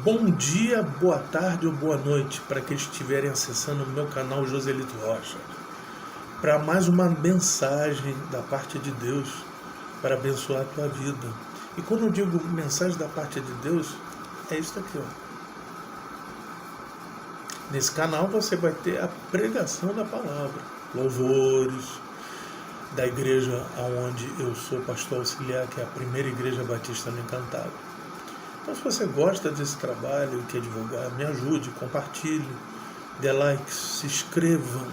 Bom dia, boa tarde ou boa noite para aqueles que estiverem acessando o meu canal Joselito Rocha, para mais uma mensagem da parte de Deus para abençoar a tua vida. E quando eu digo mensagem da parte de Deus, é isso aqui, ó. Nesse canal você vai ter a pregação da palavra, louvores da igreja onde eu sou pastor auxiliar, que é a Primeira Igreja Batista no Encantado. Então, se você gosta desse trabalho e quer divulgar, me ajude, compartilhe, dê like, se inscreva,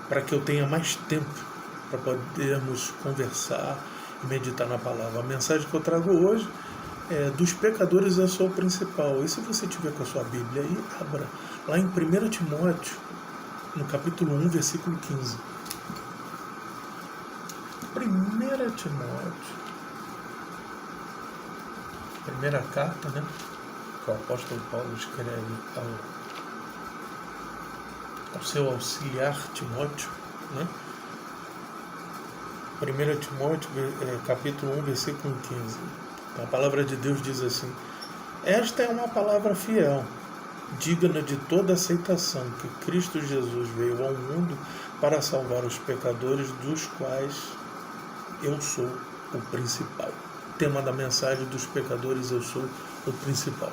para que eu tenha mais tempo para podermos conversar e meditar na palavra. A mensagem que eu trago hoje é: dos pecadores eu sou o principal. E se você tiver com a sua Bíblia aí, abra lá em 1 Timóteo, no capítulo 1, versículo 15. 1 Timóteo, primeira carta, né, que o apóstolo Paulo escreve ao seu auxiliar Timóteo, né? 1 Timóteo, capítulo 1, versículo 15. Então, a palavra de Deus diz assim: esta é uma palavra fiel, digna de toda aceitação, que Cristo Jesus veio ao mundo para salvar os pecadores, dos quais eu sou o principal. Tema da mensagem: dos pecadores eu sou o principal.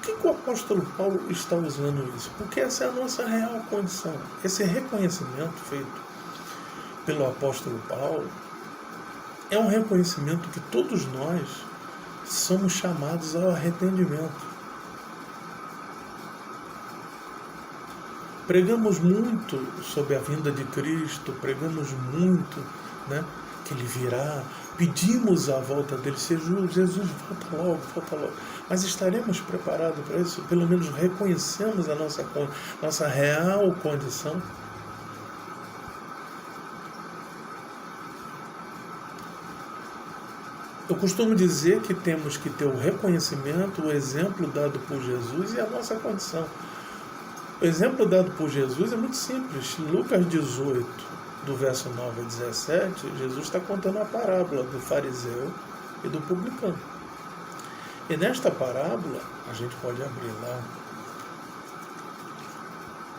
Por que o apóstolo Paulo está usando isso? Porque essa é a nossa real condição. Esse reconhecimento feito pelo apóstolo Paulo é um reconhecimento que todos nós somos chamados ao arrependimento. Pregamos muito sobre a vinda de Cristo, pregamos muito, né, que Ele virá, pedimos a volta dele: Jesus, volta logo. Mas estaremos preparados para isso? Pelo menos reconhecemos a nossa real condição? Eu costumo dizer que temos que ter o reconhecimento, o exemplo dado por Jesus e a nossa condição. O exemplo dado por Jesus é muito simples. Lucas 18, do verso 9 a 17, Jesus está contando a parábola do fariseu e do publicano. E nesta parábola, a gente pode abrir lá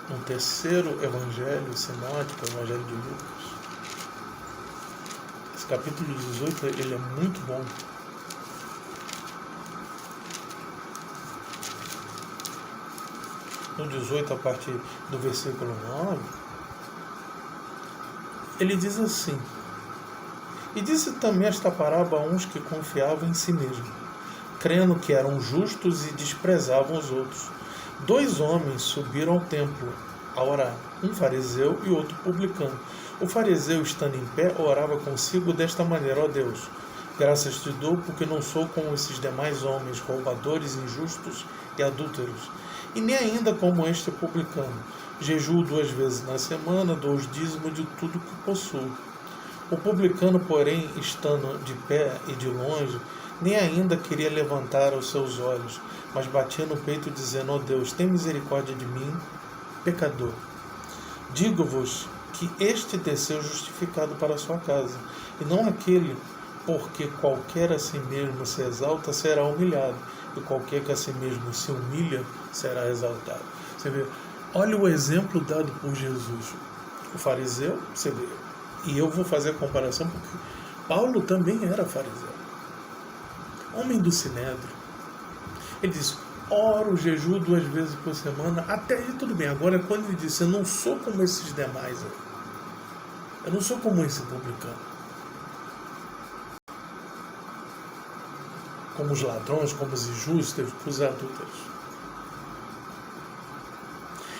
no terceiro evangelho sinótico, o evangelho de Lucas. Esse capítulo 18, ele é muito bom. No 18, a partir do versículo 9, ele diz assim: e disse também esta parábola a uns que confiavam em si mesmos, crendo que eram justos e desprezavam os outros. 2 homens subiram ao templo a orar, um fariseu e outro publicano. O fariseu, estando em pé, orava consigo desta maneira: ó Deus, graças te dou, porque não sou como esses demais homens, roubadores, injustos e adúlteros, e nem ainda como este publicano. Jejuo 2 vezes na semana, dou os dízimos de tudo que possuo. O publicano, porém, estando de pé e de longe, nem ainda queria levantar os seus olhos, mas batia no peito, dizendo: ó Deus, tem misericórdia de mim, pecador. Digo-vos que este desceu justificado para a sua casa, e não aquele, porque qualquer a si mesmo se exalta será humilhado, e qualquer que a si mesmo se humilha será exaltado. Você vê, olha o exemplo dado por Jesus. O fariseu, você vê, e eu vou fazer a comparação porque Paulo também era fariseu, homem do sinédrio. Ele diz: oro, jejuo 2 vezes por semana. Até aí tudo bem. Agora, quando ele disse: eu não sou como esses demais, eu não sou como esse publicano, como os ladrões, como os injustos, os adúlteros.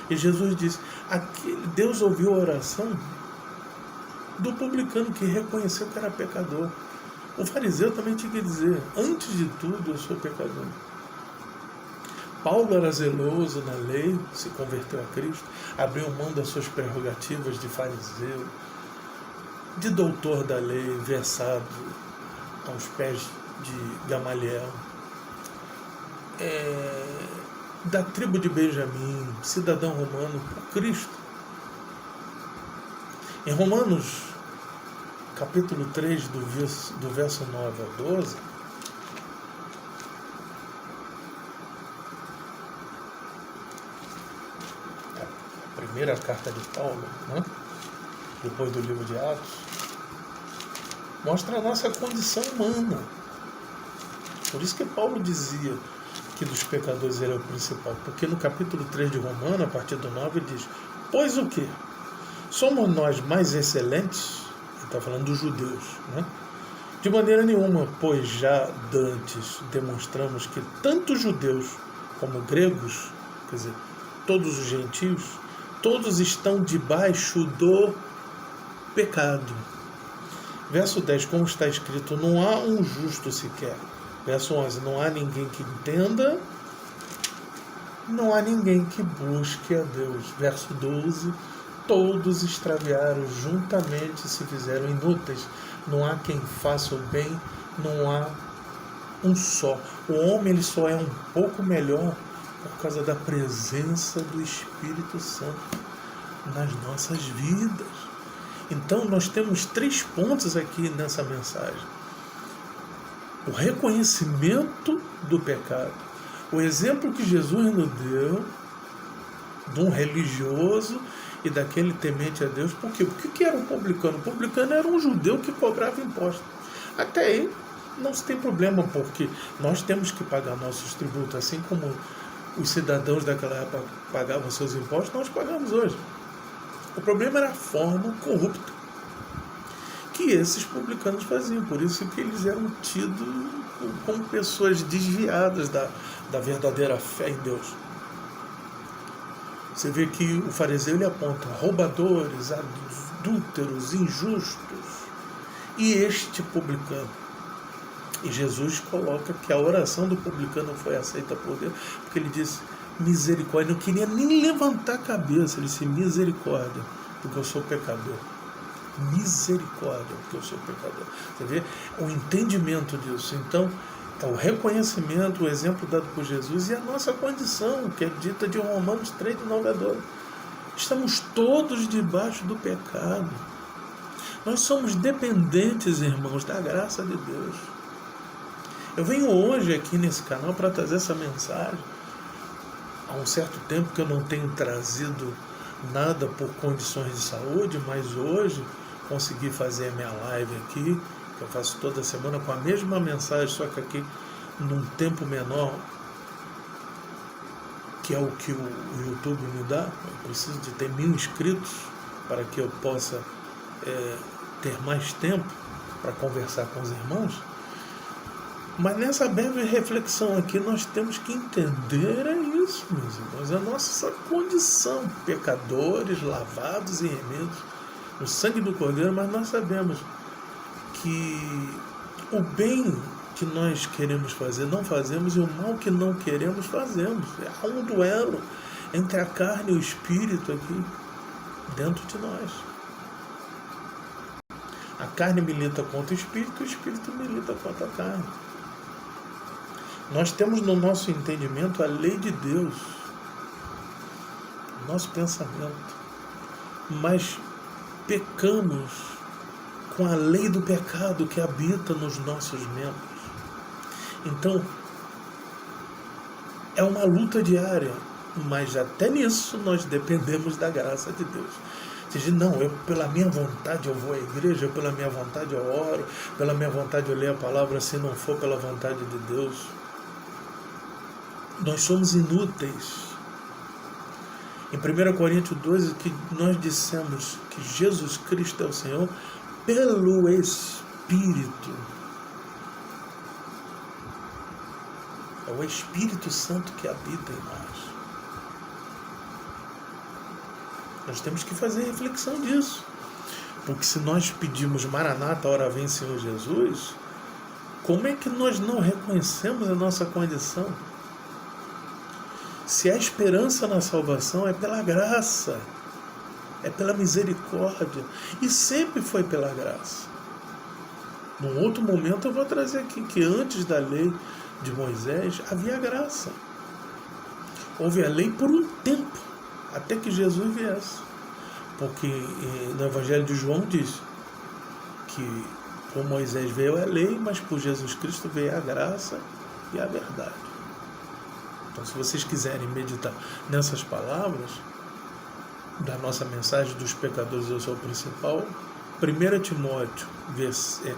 E Jesus disse: Deus ouviu a oração do publicano que reconheceu que era pecador. O fariseu também tinha que dizer: antes de tudo, eu sou pecador. Paulo era zeloso na lei, se converteu a Cristo, abriu mão das suas prerrogativas de fariseu, de doutor da lei, versado aos pés de Gamaliel, da tribo de Benjamim, cidadão romano por Cristo. Em Romanos, capítulo 3, do verso 9 ao 12, primeira carta de Paulo, né? Depois do livro de Atos, mostra a nossa condição humana. Por isso que Paulo dizia que dos pecadores ele é o principal, porque no capítulo 3 de Romano, a partir do 9, ele diz: pois o quê? Somos nós mais excelentes? Ele está falando dos judeus, né? De maneira nenhuma, pois já dantes demonstramos que tanto judeus como gregos, quer dizer, todos os gentios, todos estão debaixo do pecado. Verso 10, como está escrito, não há um justo sequer. Verso 11, não há ninguém que entenda, não há ninguém que busque a Deus. Verso 12, todos extraviaram, juntamente se fizeram inúteis. Não há quem faça o bem, não há um só. O homem ele só é um pouco melhor por causa da presença do Espírito Santo nas nossas vidas. Então nós temos 3 pontos aqui nessa mensagem: o reconhecimento do pecado, o exemplo que Jesus nos deu de um religioso e daquele temente a Deus. Por quê? Porque o que era um publicano? O publicano era um judeu que cobrava imposto. Até aí não se tem problema, porque nós temos que pagar nossos tributos, assim como os cidadãos daquela época pagavam seus impostos, nós pagamos hoje. O problema era a forma corrupta que esses publicanos faziam. Por isso que eles eram tidos como pessoas desviadas da verdadeira fé em Deus. Você vê que o fariseu ele aponta roubadores, adúlteros, injustos, e este publicano. E Jesus coloca que a oração do publicano foi aceita por Deus, porque ele disse misericórdia. Não queria nem levantar a cabeça, ele disse misericórdia, porque eu sou pecador. Misericórdia, porque eu sou pecador. Você vê o entendimento disso. Então, é o reconhecimento, o exemplo dado por Jesus e a nossa condição, que é dita de Romanos 3, de 9 a 12. Estamos todos debaixo do pecado. Nós somos dependentes, irmãos, da graça de Deus. Eu venho hoje aqui nesse canal para trazer essa mensagem. Há um certo tempo que eu não tenho trazido nada por condições de saúde, mas hoje consegui fazer a minha live aqui, que eu faço toda semana com a mesma mensagem, só que aqui num tempo menor, que é o que o YouTube me dá. Eu preciso de ter 1000 inscritos para que eu possa ter mais tempo para conversar com os irmãos. Mas nessa breve reflexão aqui nós temos que entender isso, meus irmãos, a nossa condição, pecadores, lavados e remidos no sangue do Cordeiro, mas nós sabemos que o bem que nós queremos fazer não fazemos e o mal que não queremos fazemos. Há um duelo entre a carne e o espírito aqui dentro de nós. A carne milita contra o espírito milita contra a carne. Nós temos no nosso entendimento a lei de Deus, nosso pensamento, mas pecamos com a lei do pecado que habita nos nossos membros. Então, é uma luta diária, mas até nisso nós dependemos da graça de Deus. Você diz, não, pela minha vontade eu vou à igreja, pela minha vontade eu oro, pela minha vontade eu leio a palavra, se não for pela vontade de Deus. Nós somos inúteis. Em 1 Coríntios 2, que nós dissemos que Jesus Cristo é o Senhor pelo Espírito. É o Espírito Santo que habita em nós. Nós temos que fazer reflexão disso. Porque se nós pedimos Maranata, ora vem Senhor Jesus, como é que nós não reconhecemos a nossa condição? Se a esperança na salvação é pela graça, é pela misericórdia, e sempre foi pela graça. Num outro momento eu vou trazer aqui que antes da lei de Moisés havia graça. Houve a lei por um tempo, até que Jesus viesse. Porque no Evangelho de João diz que por Moisés veio a lei, mas por Jesus Cristo veio a graça e a verdade. Então, se vocês quiserem meditar nessas palavras, da nossa mensagem dos pecadores eu sou o principal. 1 Timóteo,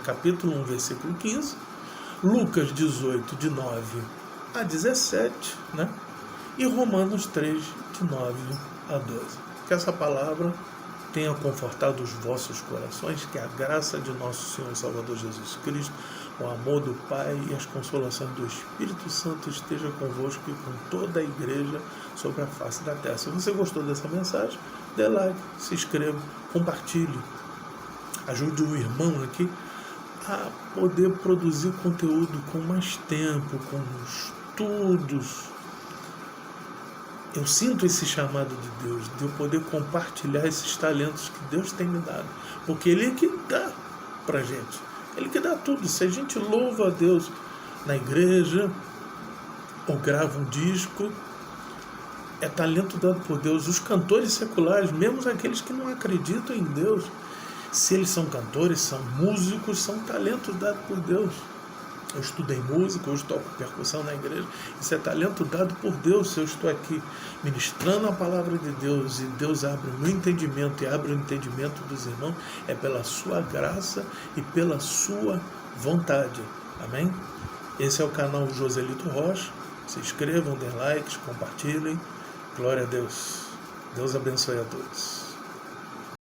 capítulo 1, versículo 15. Lucas 18, de 9 a 17, né? E Romanos 3, de 9 a 12. Que essa palavra tenha confortado os vossos corações, que a graça de nosso Senhor Salvador Jesus Cristo, o amor do Pai e as consolações do Espírito Santo esteja convosco e com toda a igreja sobre a face da terra. Se você gostou dessa mensagem, dê like, se inscreva, compartilhe, ajude o irmão aqui a poder produzir conteúdo com mais tempo, com estudos. Eu sinto esse chamado de Deus, de eu poder compartilhar esses talentos que Deus tem me dado. Porque Ele é que dá pra gente. Ele que dá tudo. Se a gente louva a Deus na igreja, ou grava um disco, é talento dado por Deus. Os cantores seculares, mesmo aqueles que não acreditam em Deus, se eles são cantores, são músicos, são talentos dados por Deus. Eu estudei música, hoje toco percussão na igreja. Isso é talento dado por Deus. Se eu estou aqui ministrando a palavra de Deus e Deus abre o meu entendimento e abre o entendimento dos irmãos, é pela sua graça e pela sua vontade. Amém? Esse é o canal Joselito Rocha. Se inscrevam, dêem likes, compartilhem. Glória a Deus. Deus abençoe a todos.